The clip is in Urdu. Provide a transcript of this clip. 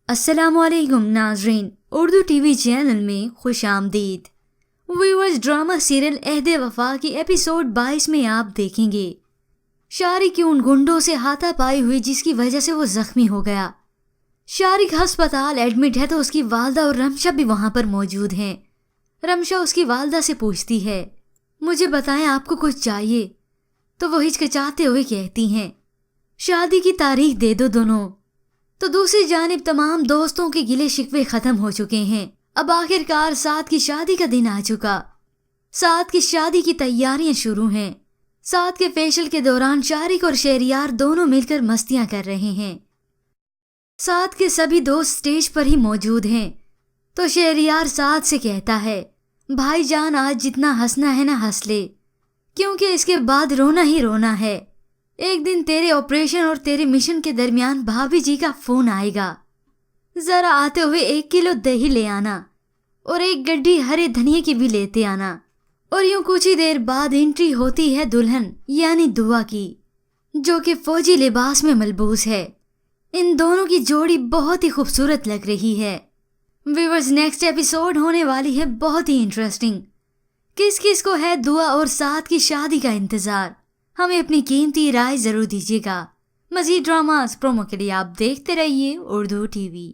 السلام علیکم ناظرین، اردو ٹی وی چینل میں خوش آمدید۔ ویورز، ڈرامہ سیریل عہد وفا کی ایپیسوڈ 22 میں آپ دیکھیں گے شارق ان گنڈوں سے ہاتھا پائی ہوئی جس کی وجہ سے وہ زخمی ہو گیا۔ شارق ہسپتال ایڈمٹ ہے تو اس کی والدہ اور رمشا بھی وہاں پر موجود ہیں۔ رمشا اس کی والدہ سے پوچھتی ہے، مجھے بتائیں آپ کو کچھ چاہیے؟ تو وہ ہچکچاتے ہوئے کہتی ہیں، شادی کی تاریخ دے دو دونوں۔ تو دوسری جانب تمام دوستوں کے گلے شکوے ختم ہو چکے ہیں۔ اب آخر کار سعد کی شادی کا دن آ چکا۔ سعد کی شادی کی تیاریاں شروع ہیں۔ سعد کے فیشل کے دوران شارق اور شہریار دونوں مل کر مستیاں کر رہے ہیں۔ سعد کے سبھی دوست سٹیج پر ہی موجود ہیں تو شہریار سعد سے کہتا ہے، بھائی جان آج جتنا ہنسنا ہے نا ہنس لے، کیونکہ اس کے بعد رونا ہی رونا ہے۔ ایک دن تیرے آپریشن اور تیرے مشن کے درمیان بھابھی جی کا فون آئے گا، ذرا آتے ہوئے 1 کلو دہی لے آنا اور 1 گڈی ہرے دھنیے کی بھی لیتے آنا۔ اور یوں کچھ ہی دیر بعد انٹری ہوتی ہے دلہن یعنی دعا کی، جو کہ فوجی لباس میں ملبوس ہے۔ ان دونوں کی جوڑی بہت ہی خوبصورت لگ رہی ہے۔ ویورز، نیکسٹ ایپیسوڈ ہونے والی ہے بہت ہی انٹرسٹنگ۔ کس کس کو ہے دعا اور سعد کی شادی کا انتظار؟ ہمیں اپنی قیمتی رائے ضرور دیجیے گا۔ مزید ڈراماز پرومو کے لیے آپ دیکھتے رہیے اردو ٹی وی۔